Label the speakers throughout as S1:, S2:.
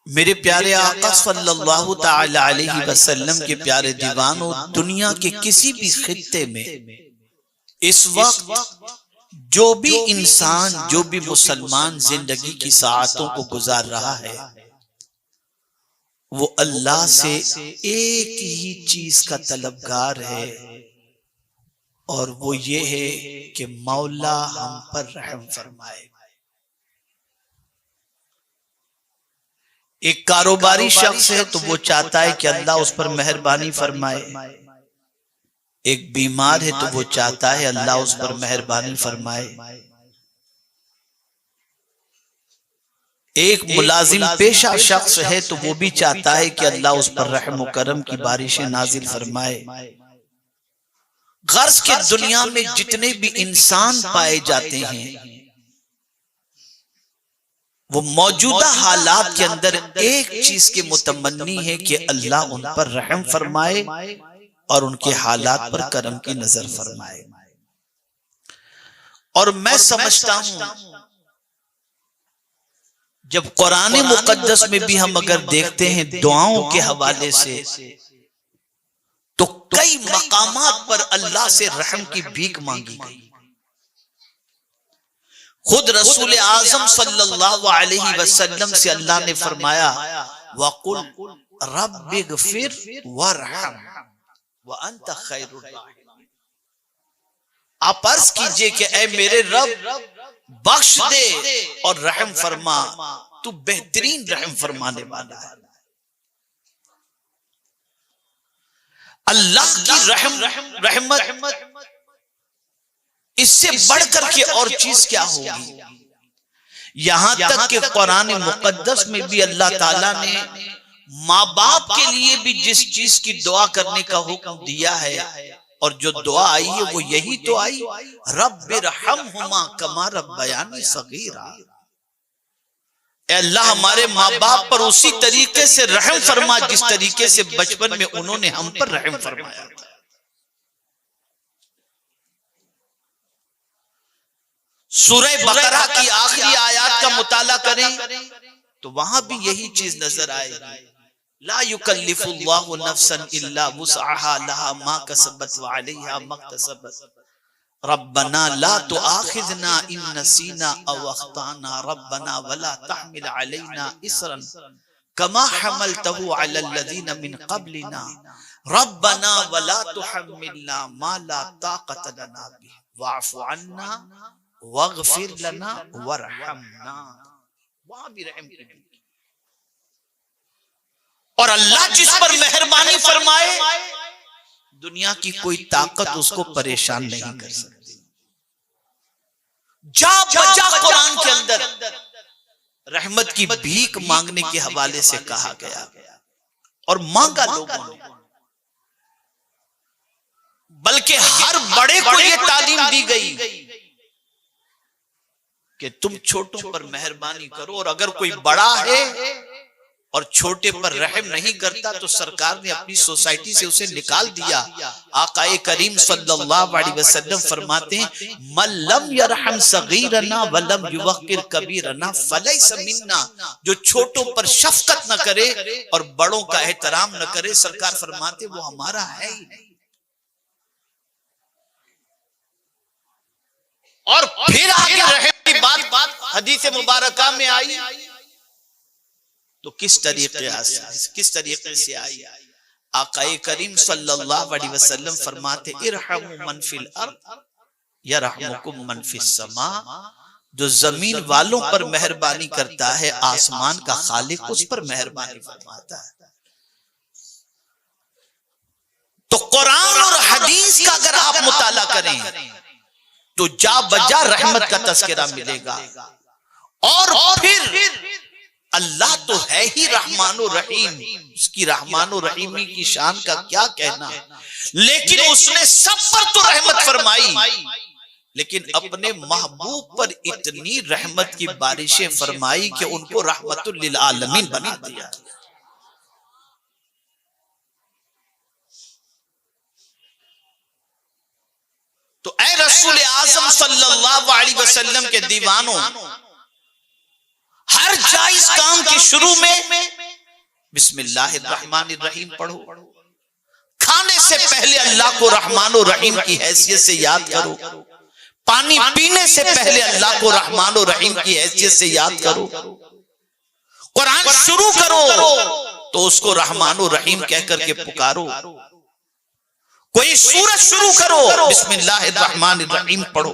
S1: मेरे प्यारे आका सल्लल्लाहु ताला अलैहि वसल्लम के प्यारे दीवानों, दुनिया के किसी भी खित्ते में इस वक्त जो भी इंसान, जो भी मुसलमान जिंदगी की साअतों को गुजार रहा है, वो अल्लाह से एक ही चीज का तलबगार है, और वो ये है कि मौला हम पर रहम फरमाए। एक कारोबारी शख्स है तो वो चाहता है कि अल्लाह उस पर मेहरबानी फरमाए। एक बीमार है तो वो चाहता है अल्लाह उस पर मेहरबानी फरमाए। एक मुलाजिम पेशा शख्स है तो वो भी चाहता है कि अल्लाह उस पर रहम करम की बारिशें नाजिल फरमाए। गर्ज के दुनिया में जितने भी इंसान पाए जाते हैं, वो मौजूदा हालात के अंदर एक चीज के मुतमन्नी है कि अल्लाह उन पर रहम फरमाए और उनके हालात पर करम की नजर फरमाए। और मैं समझता हूं, जब कुरान मुकद्दस में भी हम अगर देखते हैं दुआओं के हवाले से, तो कई मकामात पर अल्लाह से रहम की भीख मांगी गई। खुद रसूल आजम सल्लल्लाहु अलैहि वसल्लम से अल्लाह ने फरमाया, वकुल रब्बिगफिर वरहम व अंत खैरुर राहिमीन। आप अर्ज कीजिए कि ऐ मेरे रब, बख्श दे और रहम फरमा, तू बेहतरीन रहम फरमाने वाला है। अल्लाह की रहमत इससे बढ़कर के और चीज क्या होगी। यहां तक कि कुरान मुकद्दस में भी अल्लाह ताला ने माँ बाप के लिए भी जिस चीज की दुआ करने का हुक्म दिया है, और जो दुआ आई है वो यही तो आई, रब्बिरहमहुमा कमा रब्बयानी सगीरा। अल्लाह हमारे माँ बाप पर उसी तरीके से रहम फरमा जिस तरीके से बचपन में उन्होंने हम पर रहम फरमाया था। सूरह बकरा की आखिरी आयत का मुताला करें तो वहां भी यही चीज नजर आएगी, ला युकल्लिफुल्लाहु नफ्सन इल्ला वुसअहा लहा मा कसबत व अलैहा मक्तसबत रब्बना ला तुआखिजना इन नसीना अव अख्ताना रब्बना वला तहमिल अलैना इसरन कमा हमलतहु अलल लज़ीना मिन क़ब्लिना रब्बना वला तुहम्मिलना मा ला ताक़त लना बिही वअफ़ु अन्ना वग़फ़िर लना वरहमना। वहां भी रहम की। और अल्लाह जिस पर मेहरबानी फरमाए, दुनिया की कोई ताकत उसको परेशान नहीं कर सकती। जा बजा कुरान के अंदर रहमत की भीख मांगने के हवाले से कहा गया, और मांगा लोगों ने। बल्कि हर बड़े को यह तालीम दी गई कि तुम छोटों पर मेहरबानी करो, और अगर कोई बड़ा है और छोटे पर रहम नहीं करता तो सरकार ने अपनी सोसाइटी से उसे निकाल दिया। आकाए करीम सल्लल्लाहु अलैहि वसल्लम फरमाते हैं, मल्लम यरहम सगीरना वलम युवक्किर कबीरना फलैसा मिन्ना। जो छोटों पर शफकत न करे और बड़ों का एहतराम न करे, सरकार फरमाते वो हमारा है ही नहीं। और फिर आगे रहम की बात हदीस मुबारका में आई तो किस तरीके से आई। आकाए करीम सल्लल्लाहु अलैहि वसल्लम फरमाते, इरहमु मन फिल अर्द यरहमुकुम मन फिस समा। जो जमीन वालों पर मेहरबानी करता है, आसमान का खालिक उस पर मेहरबानी फरमाता है। तो कुरान और हदीस का अगर आप मुताला करें तो जा बजा रहमत का तस्करा मिलेगा। और फिर अल्लाह तो है ही रहमानो रहीम, उसकी रहमानो रहीमी की शान का क्या कहना, लेकिन उसने सब पर तो रहमत फरमाई, लेकिन अपने महबूब पर इतनी रहमत की बारिशें फरमाई कि उनको रहमतुल लिल आलमीन बना दिया। तो ऐ रसूल आजम सल्लल्लाहु अलैहि वसल्लम के दीवानों, हर जायज काम के शुरू में बिस्मिल्लाहिर्रहमानिर्रहीम पढ़ो। खाने से पहले अल्लाह को रहमान और रहीम की हैसियत से याद करो। पानी पीने से पहले अल्लाह को रहमान और रहीम की हैसियत से याद करो। कुरान शुरू करो तो उसको रहमान और रहीम कह करके पुकारो। कोई सूरत शुरू करो, बिस्मिल्लाहिर्रहमानिर्रहीम पढ़ो।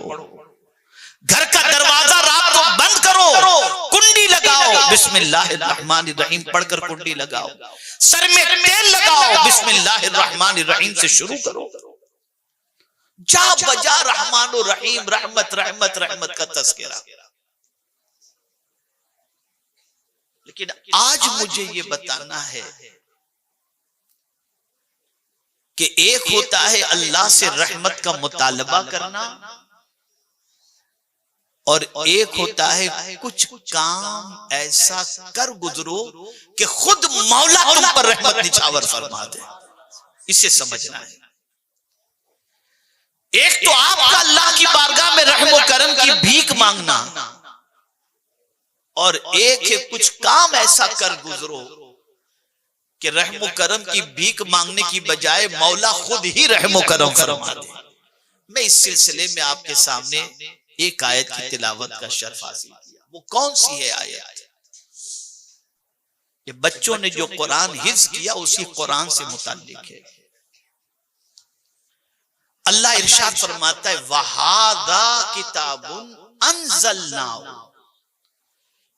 S1: घर का दरवाजा रात को बंद करो, कुंडी लगाओ, बिस्मिल्लाहिर्रहमानिर्रहीम पढ़कर कुंडी लगाओ। सर में तेल लगाओ, बिस्मिल्लाहिर्रहमानिर्रहीम से शुरू करो। जा बजा रहमान और रहीम, रहमत रहमत रहमत का तज़किरा। लेकिन आज मुझे ये बताना है कि एक होता है अल्लाह से रहमत का मुतालबा करना और एक होता है कुछ काम ऐसा कर गुजरो कि खुद मौला तुम पर रहमत निछावर फरमा दे। इसे समझना है। एक तो आपका अल्लाह की बारगाह में रहमो करम की भीख मांगना और एक है कुछ काम ऐसा कर गुजरो कि रहमो करम की भीख मांगने की बजाय मौला खुद ही रहमो करम फरमा दे। मैं इस सिलसिले में आपके सामने एक आयत की तिलावत का शर्फ हासिल किया। वो कौन सी है आयत? ये बच्चों ने जो कुरान हिफ्ज किया उसी कुरान से मुताल्लिक है। अल्लाह इरशाद फरमाता है, वहादा किताबुन अंज़लनाहु,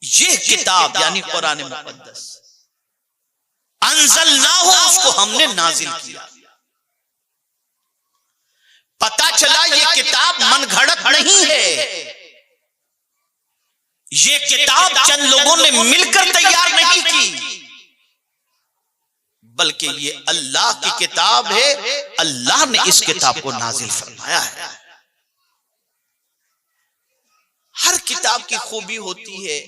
S1: ये किताब यानी कुरान मुक़द्दस, अंज़लनाहु उसको हमने नाजिल किया। पता चला ये किताब मनगढ़ंत नहीं है। ये किताब चंद लोगों ने मिलकर तैयार नहीं की, बल्कि ये अल्लाह की किताब है। अल्लाह ने इस किताब को नाजिल फरमाया है। हर किताब की खूबी होती है।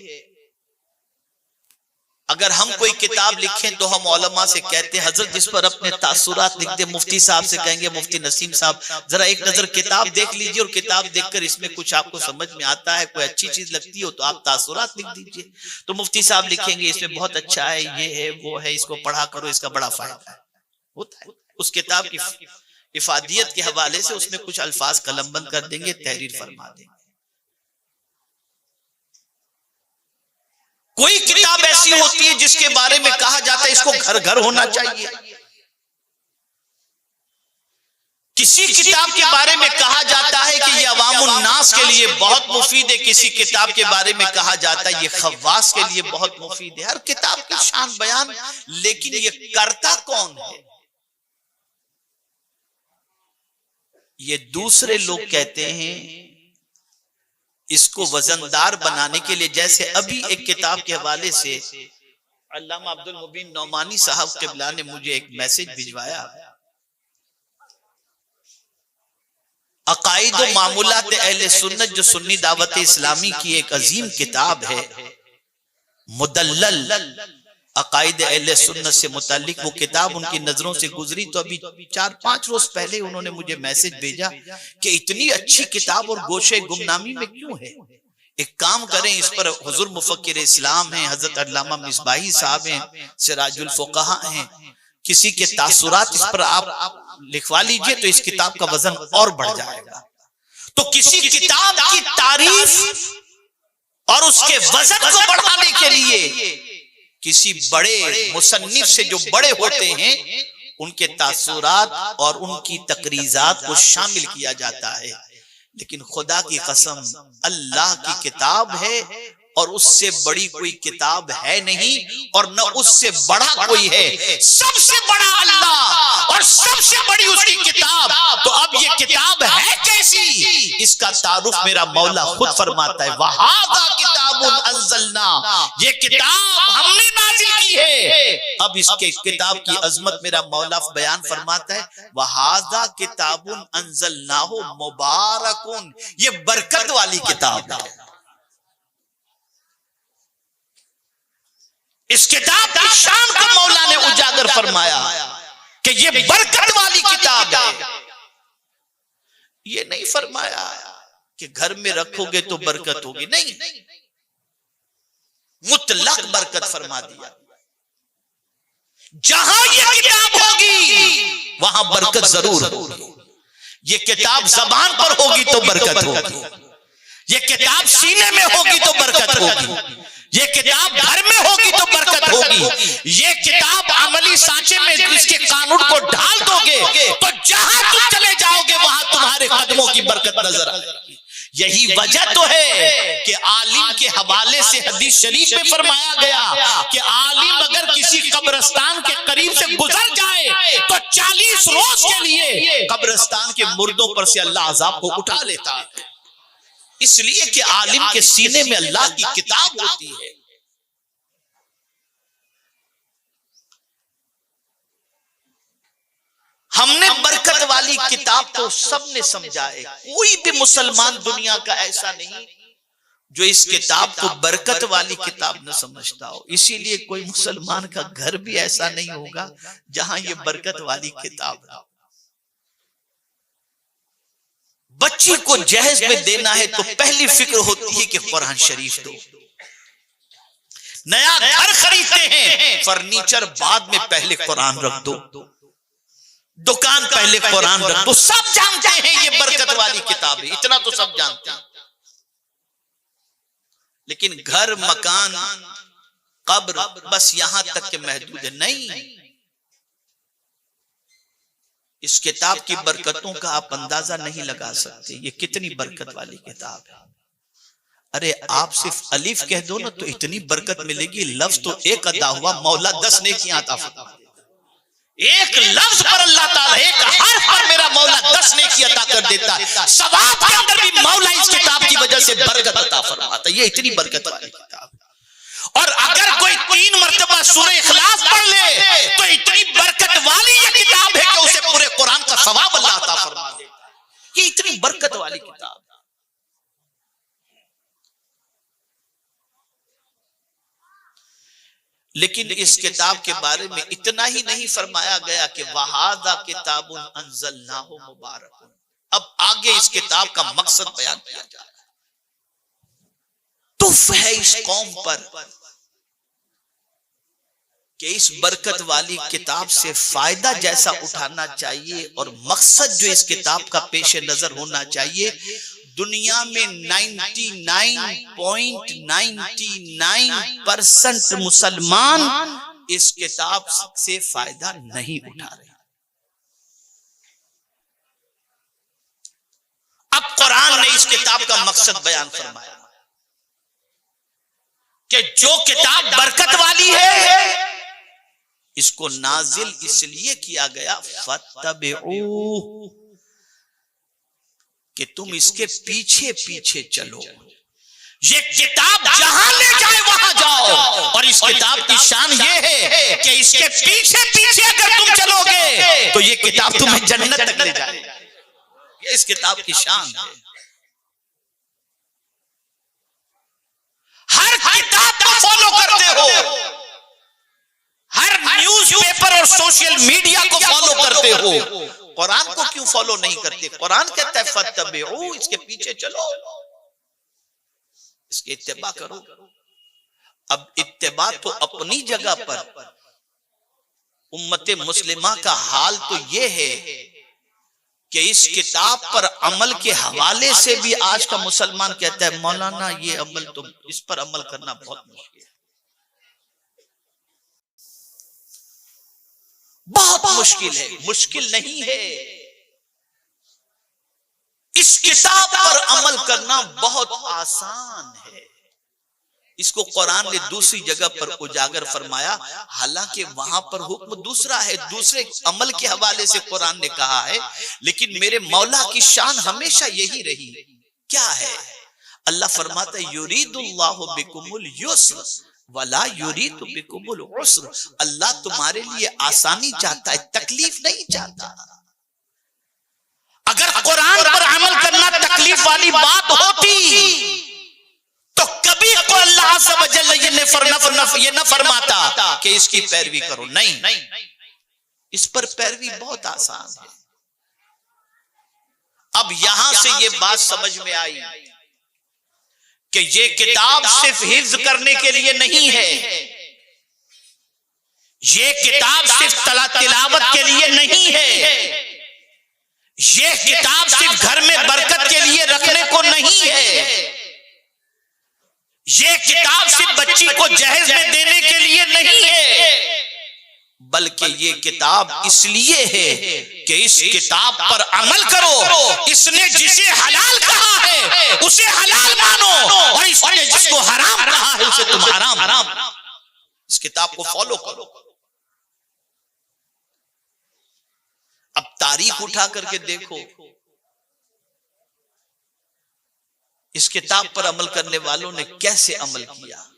S1: अगर हम कोई किताब लिखें तो हम उलमा से कहते हैं हजरत जिस पर अपने तासुरात लिख दे, मुफ्ती साहब से कहेंगे मुफ्ती नसीम साहब जरा एक नजर किताब देख लीजिए और किताब देखकर इसमें कुछ आपको समझ में आता है, कोई अच्छी चीज लगती हो तो आप तासुरात लिख दीजिए। तो मुफ्ती साहब लिखेंगे इसमें बहुत अच्छा है, ये है वो है, इसको पढ़ा करो, इसका बड़ा फायदा है। होता है उस किताब की इफादियत के हवाले से उसमें कुछ अल्फाज कलमबंद कर देंगे, तहरीर फरमा देंगे। कोई किताब ऐसी होती है जिसके बारे में कहा जाता है इसको घर घर होना चाहिए। किसी किताब के बारे में कहा जाता है कि ये अवामुन नास के लिए बहुत मुफीद है, किसी किताब के बारे में कहा जाता है ये खवास के लिए बहुत मुफीद है। हर किताब की शान बयान, लेकिन ये करता कौन है? ये दूसरे लोग कहते हैं इसको वजनदार बनाने के लिए। जैसे अभी एक किताब के हवाले से अल्लामा अब्दुल मुबीन नौमानी साहब क़िबला ने मुझे एक मैसेज भिजवाया। अकाइद व मामूलात अहले सुन्नत जो सुन्नी दावत इस्लामी की एक अजीम किताब है, मुदल्लल अकाइद अहले सुन्नत से मुताल्लिक वो किताब उनकी नजरों से गुजरी तो अभी 4-5 रोज पहले उन्होंने मुझे मैसेज भेजा कि इतनी अच्छी किताब और गोशे गुमनामी में क्यों है। एक काम करें, इस पर हुजूर मुफक्किर इस्लाम हैं, हजरत अल्लामा मिसबाही साहब हैं, सिराजुल फुक़हा हैं, किसी के तासुरात इस पर आप लिखवा लीजिए तो इस किताब का वजन और बढ़ जाएगा। तो किसी किताब की तारीफ और उसके वजन को बढ़ाने के लिए किसी बड़े मुसन्निफ से जो बड़े होते हैं उनके तासुरात और उनकी तकरीजात को शामिल किया जाता है। लेकिन खुदा की कसम अल्लाह की किताब है और उससे बड़ी कोई किताब है नहीं और न उससे बड़ा कोई है। सबसे बड़ा अल्लाह और सबसे बड़ी उसकी किताब। तो अब ये किताब है कैसी, इसका तारुफ मेरा मौला खुद फरमाता है, वहादा किताबुन अंज़लना, ये किताब हमने नाजिल की है। अब इसके किताब की अजमत मेरा मौला बयान फरमाता है, वहादा किताबुन अंज़लनाहु मुबारकुन, ये बरकत वाली किताब है। इस किताब की शान को मौला ने उजागर फरमाया कि ये बरकत वाली किताब है। ये नहीं फरमाया कि घर में रखोगे तो बरकत होगी, नहीं, मुतलक बरकत फरमा दिया। जहां ये किताब होगी वहां बरकत जरूर होगी। ये किताब जबान पर होगी तो बरकत होगी, ये किताब सीने में होगी तो बरकत होगी, ये किताब घर में होगी तो बरकत होगी, ये किताब अमली सांचे में इसके कानून को ढाल दोगे तो जहां तुम चले जाओगे वहां तुम्हारे कदमों की बरकत नजर आएगी। यही वजह तो है कि आलिम के हवाले से हदीस शरीफ में फरमाया गया कि आलिम अगर किसी कब्रिस्तान के करीब से गुजर जाए तो 40 रोज के लिए कब्रिस्तान के मुर्दों पर से अल्लाह अजाब को उठा लेता है, इसलिए कि आलिम के सीने में अल्लाह की किताब होती है। हमने बरकत वाली किताब तो सबने समझा है, कोई भी मुसलमान दुनिया का ऐसा नहीं जो इस किताब को बरकत वाली किताब न समझता हो। इसीलिए कोई मुसलमान का घर भी ऐसा नहीं होगा जहां ये बरकत वाली किताब है। बच्ची को जहेज में देना है तो पहली फिक्र होती है कि कुरान शरीफ दो। नया घर खरीदते हैं, फर्नीचर बाद में, पहले कुरान रख दो, दुकान पहले कुरान रख दो। सब जानते हैं ये बरकत वाली किताब है, इतना तो सब जानते हैं। लेकिन घर, मकान, कब्र बस यहां तक के महदूद है। नहीं, इस किताब की बरकतों का आप अंदाजा नहीं लगा सकते, ये कितनी बरकत वाली किताब है। अरे आप सिर्फ अलिफ कह दो ना तो इतनी बरकत मिलेगी। लफ्ज तो एक अदा हुआ, मौला 10 नेकियां अता फरमाता। एक लफ्ज पर अल्लाह ताला, एक हर्फ पर मेरा मौला 10 नेकी अता कर देता है। सवाब के अंदर भी मौला इस किताब की वजह से बरकत अता फरमाता है। ये इतनी बरकत वाली किताब। और अगर कोई 3 मरतबा सूरह इखलास पढ़ ले तो इतनी बरकत वाली ये किताब है कि उसे पूरे कुरान का सवाब अल्लाह अता फरमा देता है। ये इतनी बरकत वाली किताब। लेकिन इस किताब के बारे में इतना ही नहीं फरमाया गया कि वहादा किताबुन अंज़लनाहु मुबारकुन। अब आगे इस किताब का मकसद बयान किया जा रहा है। तुफ है इस कौम पर कि इस बरकत वाली किताब से फायदा जैसा उठाना चाहिए और मकसद जो इस किताब का पेश नजर होना चाहिए। दुनिया में 99.99% मुसलमान इस किताब से फायदा नहीं उठा रहे। अब कुरान ने इस किताब का मकसद बयान फरमाया कि जो किताब बरकत वाली है इसको नाजिल इसलिए किया गया फत्तबिऊ, कि तुम इसके पीछे पीछे चलो। ये किताब जहां ले जाए वहां जाओ। और इस किताब की शान ये है कि इसके पीछे पीछे अगर तुम चलोगे तो ये किताब तुम्हें जन्नत तक ले जाएगी। ये इस किताब की शान है। हर किताब को फॉलो करते हो, हर न्यूज़पेपर और सोशल मीडिया को फॉलो करते हो, कुरान को क्यों फॉलो नहीं करते? कुरान कहता है फत्तबिऊ, इसके पीछे चलो, इसके इत्तिबा करो। अब इत्तिबा तो अपनी जगह पर, उम्मते मुस्लिमा का हाल तो यह है कि इस किताब पर अमल के हवाले से भी आज का मुसलमान कहता है मौलाना ये अमल तो, इस पर अमल करना बहुत मुश्किल है, बहुत मुश्किल है। मुश्किल नहीं है, इस किताब पर अमल करना बहुत आसान है। इसको कुरान ने दूसरी जगह पर उजागर फरमाया, हालांकि वहां पर हुक्म दूसरा है, दूसरे अमल के हवाले से कुरान ने कहा है। लेकिन मेरे मौला की शान हमेशा यही रही। क्या है? अल्लाह फरमाता है युरीदुल्लाहु बिकुमुल युस्र वला युरीदु बिकुमुल उस्र। अल्लाह तुम्हारे लिए आसानी चाहता है, तकलीफ नहीं चाहता। अगर कुरान पर अमल करना तकलीफ वाली बात होती तो कभी को अल्लाह अज़्ज़ व जल्ल ये न फरमाता कि इसकी पैरवी करो। नहीं, इस पर पैरवी बहुत आसान है। अब यहां से ये बात समझ में आई कि ये किताब सिर्फ हिफ्ज करने के लिए नहीं है, ये किताब सिर्फ तिलावत के लिए नहीं है, ये किताब सिर्फ घर में बरकत के लिए रखने को नहीं है, ये किताब सिर्फ बच्ची को जहेज में देने के लिए नहीं है, बल्कि ये किताब इसलिए है कि इस किताब पर अमल करो। इसने जिसे हलाल कहा है उसे हलाल मानो, और इसने जिसको हराम कहा है उसे तुम हराम। इस किताब को फॉलो करो। अब तारीख उठा करके देखो, इस किताब पर अमल करने वालों ने कैसे अमल किया।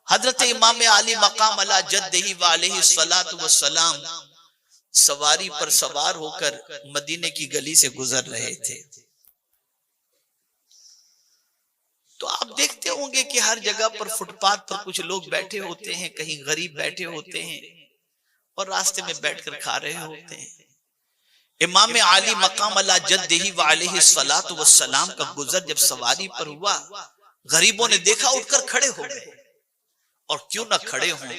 S1: हजरत इमाम आली मकाम अला जद्दही व अलैहि सलातु व सलाम सवारी पर सवार होकर मदीने की गली से गुजर रहे थे। तो आप देखते होंगे कि हर जगह पर फुटपाथ पर कुछ लोग बैठे होते हैं, कहीं गरीब बैठे होते हैं और रास्ते में बैठकर खा रहे होते हैं। इमाम आली मकाम अला जद्दही व अलैहि सलातु व सलाम का गुजर जब सवारी पर हुआ, गरीबों ने देखा, उठकर खड़े हो गए। और क्यों ना खड़े हों,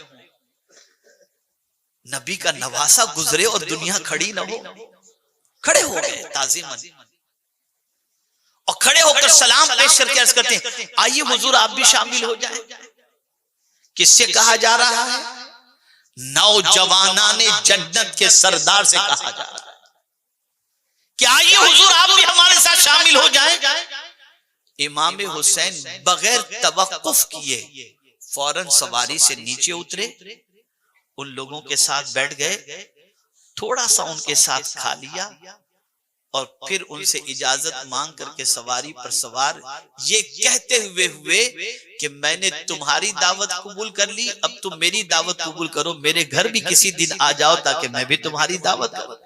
S1: नबी का नवासा गुजरे और दुनिया खड़ी ना हो, खड़े हो गए ताज़ीमन, और खड़े होकर सलाम पेश करके अर्ज करते हैं, आइए हुजूर आप भी शामिल हो जाएं। किससे कहा जा रहा है? नौजवानाने जन्नत के सरदार से कहा जा रहा है कि आइए हुजूर आप भी हमारे साथ शामिल हो जाएं। इमाम हुसैन बगैर तवक्कुफ किए फौरन सवारी से नीचे उतरे, उन लोगों के साथ बैठ गए, थोड़ा सा उनके साथ खा लिया और फिर उनसे इजाजत मांग करके सवारी पर सवार ये कहते हुए कि मैंने तुम्हारी दावत कबूल कर ली, अब तुम मेरी दावत कबूल करो, मेरे घर भी किसी दिन आ जाओ ताकि मैं भी तुम्हारी दावत करूं।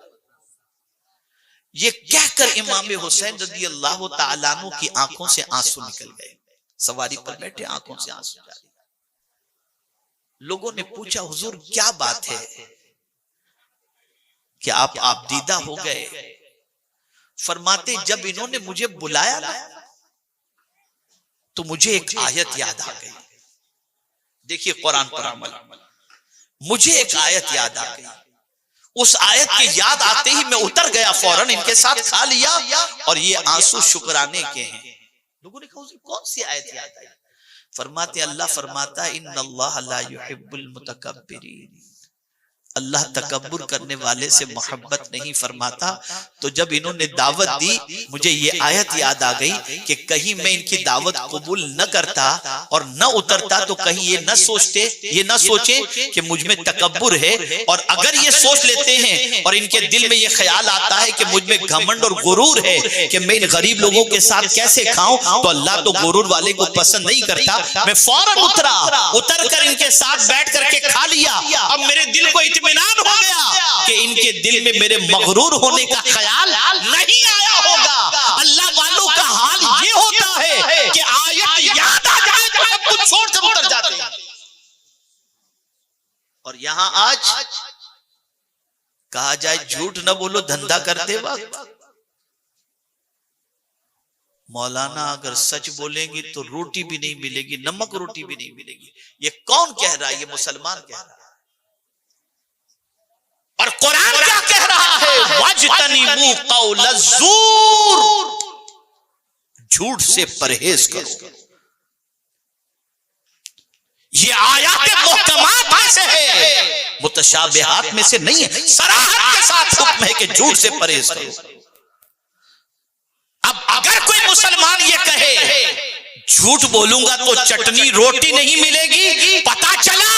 S1: ये कहकर इमाम हुसैन रज़ियल्लाहु ताला अन्हु की आंखों से आंसू निकल गए। सवारी पर बैठे आंखों से आंसू जारी। लोगों ने पूछा, हुजूर क्या बात है कि आप दीदा हो गए? फरमाते, जब इन्होंने मुझे बुलाया ना तो मुझे एक आयत याद आ गई। देखिए कुरान पर अमल, मुझे एक आयत याद आ गई। उस आयत के याद आते ही मैं उतर गया, फौरन इनके साथ खा लिया, और ये आंसू शुक्राने के हैं। लोगों ने कहा, कौन सी आयत याद आई? फरमाते, अल्लाह फरमाता है, इन्नल्लाह ला युहिब्बुल मुतकब्बिरीन, अल्लाह तकब्बुर करने वाले से मोहब्बत नहीं फरमाता। तो जब इन्होंने दावत दी, मुझे ये आयत याद आ गई कि कहीं मैं इनकी दावत कबूल न करता और न उतरता तो कहीं ये न सोचे कि मुझ में तकब्बुर है, और अगर ये सोच लेते हैं और इनके दिल में ये ख्याल आता है कि मुझ में घमंड और गुरूर है कि मैं इन गरीब लोगों के साथ कैसे खाऊं, तो अल्लाह तो गुरूर वाले को पसंद नहीं करता। मैं फौरन उतर कर इनके साथ बैठ करके खा लिया। अब मेरे दिल को इत्मीनान हो गया कि इनके दिल में मेरे मगरूर होने का ख्याल नहीं आया होगा। अल्लाह वालों का हाल ये होता है कि आयत याद आ जाए तो सब कुछ छोड़ कर उतर जाते हैं। और यहां आज कहा जाए, झूठ न बोलो धंधा करते वक्त। मौलाना अगर सच बोलेंगी तो रोटी भी नहीं मिलेगी, नमक रोटी भी नहीं मिलेगी। ये कौन कह रहा है? ये मुसलमान कह रहा है। और कुरान क्या कह रहा है? वज्तनिबू कौलज़्ज़ूर, झूठ से परहेज करो। ये आयात मुहकमात में से है, मुतशाबिहात में से नहीं है। सराहत के साथ हुक्म है कि झूठ से परहेज करो। अब अगर कोई मुसलमान ये कहे झूठ बोलूंगा तो चटनी रोटी नहीं मिलेगी, पता चला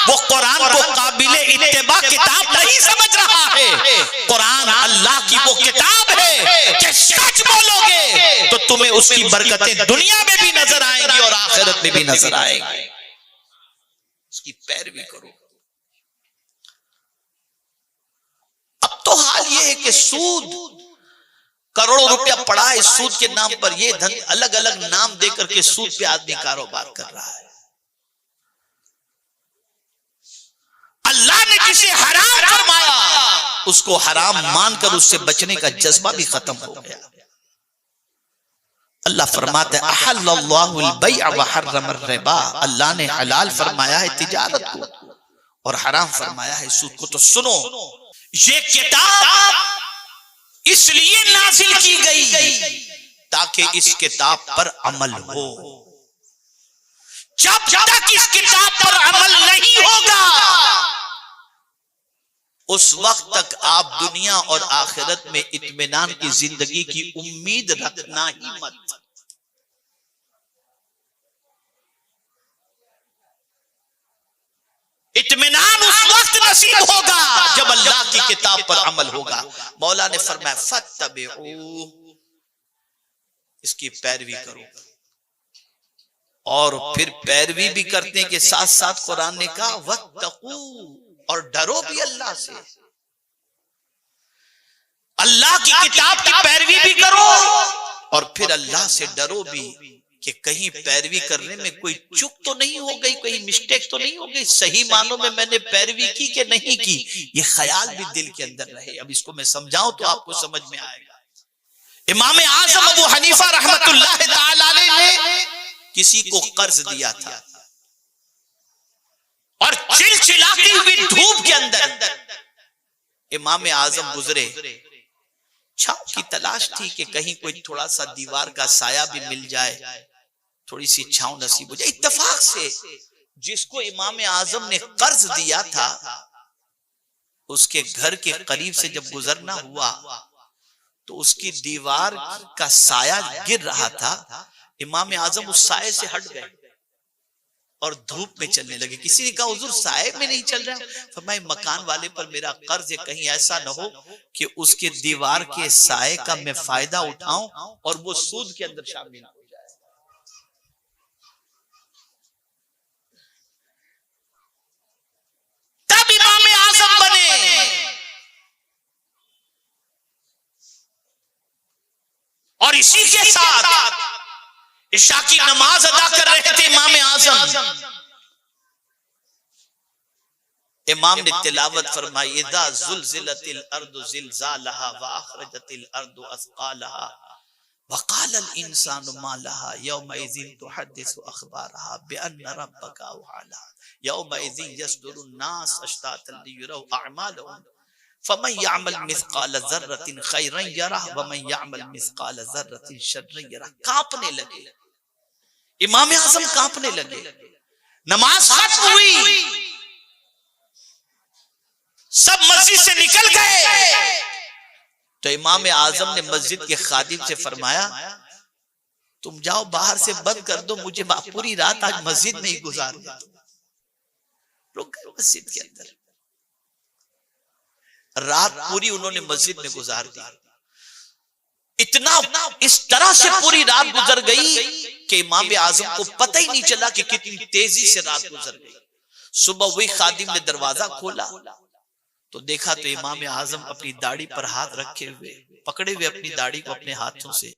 S1: वो कुरान को काबिले इत्तिबा किताब नहीं समझ रहा है। कुरान अल्लाह की वो किताब है कि सच बोलोगे तो तुम्हें उसकी बरकतें दुनिया में भी नजर आएंगी और आखिरत में भी नजर आएंगी। उसकी पैरवी करो। अब तो हाल ये है कि सूद, करोड़ों रुपया पड़ा है सूद के नाम पर। ये धन अलग अलग नाम देकर के सूद पे आदमी कारोबार कर रहा है। अल्लाह ने जिसे हराम फरमाया उसको हराम मानकर उससे बचने का जज्बा भी खत्म हो गया। अल्लाह फरमाता है अहल्लल्लाहुल बैअ व हर्रमर रिबा, अल्लाह ने हलाल फरमाया है तिजारत को और हराम फरमाया है सूद को। तो सुनो, ये किताब इसलिए नाजिल की गई ताकि इस किताब पर अमल हो। जब तक इस किताब पर अमल नहीं होगा उस वक्त तक आप दुनिया और आखिरत में इत्मीनान की जिंदगी की उम्मीद रखना ही मत। इत्मीनान उस वक्त नसीब होगा जब अल्लाह की किताब पर अमल होगा। मौला ने फरमाया फत्तबिऊ, इसकी पैरवी करो। और फिर पैरवी भी करने के साथ साथ कुरान ने कहा वत्तकू, और डरो भी अल्लाह से। अल्लाह की किताब की पैरवी भी करो और फिर अल्लाह से डरो भी कि कहीं पैरवी करने में कोई चूक तो नहीं हो गई, कोई मिस्टेक तो नहीं हो गई, सही मानों में मैंने पैरवी की कि नहीं की। ये ख्याल भी दिल के अंदर रहे। अब इसको मैं समझाऊं तो आपको समझ में आएगा। इमाम आज़म अबू हनीफा रहमतुल्लाह तआला अलैह ने किसी को कर्ज दिया था और चिलचिलाती हुई धूप के अंदर इमाम आज़म गुजरे। छांव की तलाश थी कि कहीं कोई थोड़ा सा दीवार का साया भी मिल जाए, थोड़ी सी छांव नसीब हो जाए। इत्तेफाक से जिसको इमाम आज़म ने कर्ज दिया था उसके घर के करीब से जब गुजरना हुआ तो उसकी दीवार का साया गिर रहा था। इमाम आज़म उस साये से हट गए और धूप में चलने लगे। किसी ने कहा हुजूर साये में नहीं चल रहा। फरमाया मकान वाले पर मेरा कर्ज है, कहीं ऐसा न हो कि उसके दीवार के साये का मैं फायदा उठाऊं और वो सूद के अंदर शामिल हो जाए। तब इमाम आज़म बने और इसी के साथ इशा की नमाज अदा कर रहे थे इमाम आज़म। इमाम ने तिलावत फरमाई इज़ा ज़ुलज़िलतिल अर्दु ज़िलज़ालहा व अख़रजतिल अर्दु अस्क़ालहा व क़ालल इंसानु मा लहा यौमइज़िन तुहद्दिसु अख़बारहा बिअन्न रब्बका अवहा यौमइज़िन यस्दुरुन नास अश्तातन लियुरौ अअमालहुम फमन यअमल मिस्क़ाल ज़र्रतिन खैरन यरह व मन यअमल मिस्क़ाल ज़र्रतिन शर्रन यरह। कांपने लगे, इमाम आज़म कांपने लगे। नमाज खत्म हुई, सब मस्जिद से निकल गए तो इमाम आज़म ने मस्जिद के खादिम से फरमाया तुम जाओ बाहर से बंद कर दो, मुझे पूरी रात आज मस्जिद में ही गुजार दो। रुक गए मस्जिद के अंदर, रात पूरी उन्होंने मस्जिद में गुजार दी। इतना इस तरह से पूरी रात गुजर गई कि इमाम आज़म को पता ही नहीं चला कि कितनी तेजी से रात गुजर गई। सुबह वही खादिम ने दरवाजा खोला तो देखा तो इमाम आज़म अपनी दाढ़ी पर हाथ रखे हुए, पकड़े हुए अपनी दाढ़ी को अपने हाथों से,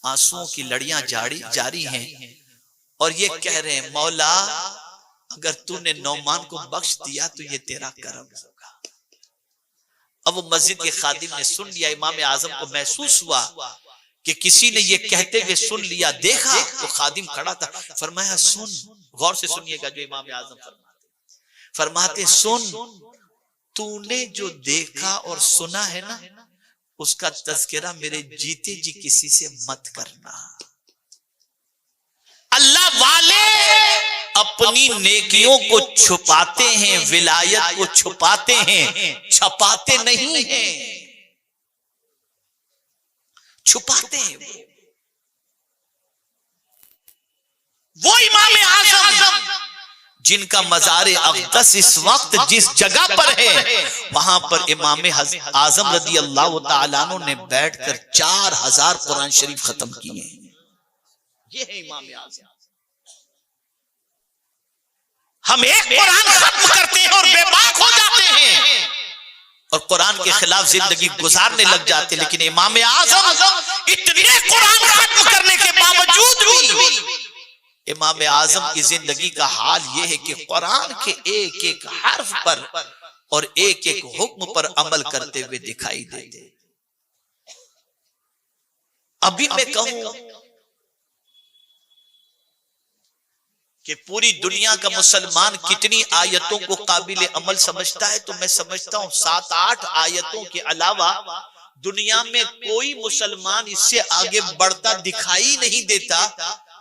S1: आंसुओं की लड़ियां जारी हैं और ये कह रहे हैं मौला अगर तूने नौमान को बख्श दिया तो ये तेरा करम होगा। अब वो मस्जिद के खादिम ने सुन लिया। इमाम आज़म को महसूस हुआ कि किसी ने ये कहते हुए सुन लिया। देखा तो खादिम खड़ा था, फरमाया सुन, गौर से सुनिएगा जो इमाम आज़म फरमाते सुन, तूने जो देखा और सुना है ना उसका तज़किरा मेरे जीते जी किसी से मत करना। अल्लाह वाले अपनी नेकियों को छुपाते हैं, विलायत को छुपाते हैं, छपाते नहीं हैं, छुपाते हैं। वो इमाम आज़म जिनका मज़ार अक़दस इस वक्त जिस जगह पर है वहां पर इमाम आज़म रज़ी अल्लाह तआला अन्हु ने बैठकर 4000 कुरान शरीफ खत्म किए हैं। ये है इमाम आज़म। हम एक कुरान खत्म करते हैं और बेबाक हो जाते हैं और कुरान के खिलाफ जिंदगी गुजारने लग जाते हैं। लेकिन इमाम आज़म इतने कुरान खत्म करने के बावजूद भी इमाम आज़म की जिंदगी का हाल यह है कि कुरान के एक एक हर्फ पर और एक एक हुक्म पर अमल करते हुए दिखाई देते। अभी मैं कहूं कि पूरी दुनिया का मुसलमान कितनी आयतों को काबिल अमल समझता है, तो मैं समझता हूं 7-8 आयतों के अलावा दुनिया में कोई मुसलमान इससे आगे बढ़ता दिखाई नहीं देता।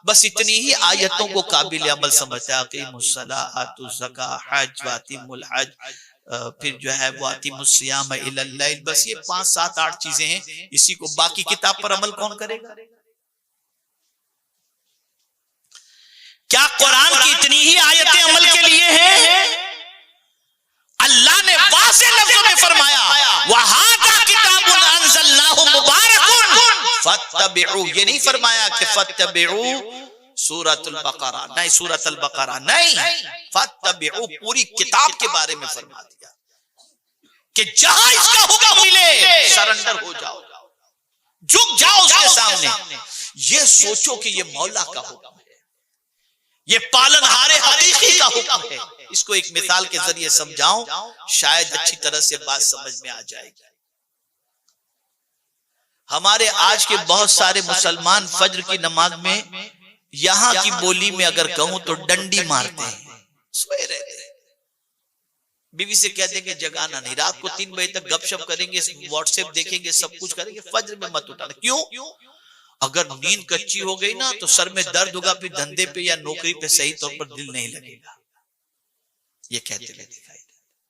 S1: बस इतनी ही आयतों को काबिल अमल समझता है। अक़ीमुस्सलाह आतु ज़कात हज वातिमुल हज, फिर जो है वो आतिमुस्सियाम इलल लैल। बस ये 5, 7, 8 चीजें हैं। इसी को बाकी किताब पर अमल कौन करेगा? क्या कुरान की इतनी ही आयतें अमल के लिए हैं? अल्लाह ने वाज़ेह लफ्ज़ों में फरमाया वहादा किताबुन अंज़लनाहु मुबारकुन फत्तबिउ। ये नहीं फरमाया कि फत्तबिउ सूरतुल बकरा, नहीं सूरतुल बकरा नहीं, फत्तबिउ पूरी किताब के बारे में फरमा दिया कि जहां इसका हुक्म मिले सरेंडर हो जाओ, झुक जाओ उसके सामने। ये सोचो कि ये मौला का हुक्म है, ये पालनहारे हकीकी का हुक्म है। इसको एक मिसाल के जरिए समझाऊं, शायद अच्छी तरह से बात समझ में आ जाएगी। हमारे आज के बहुत सारे मुसलमान फज्र की नमाज में यहां की बोली में अगर कहूं तो डंडी मारते हैं, सोए रहते हैं। बीवी से कहते हैं कि जगाना नहीं, रात को 3 बजे तक गपशप करेंगे, व्हाट्सएप देखेंगे, सब कुछ करेंगे, फज्र में मत उठाना। क्यों? अगर नींद कच्ची हो गई ना तो सर में दर्द होगा, फिर धंधे पे या नौकरी पे सही तौर पर दिल नहीं लगेगा। ये कहते हुए दिखाई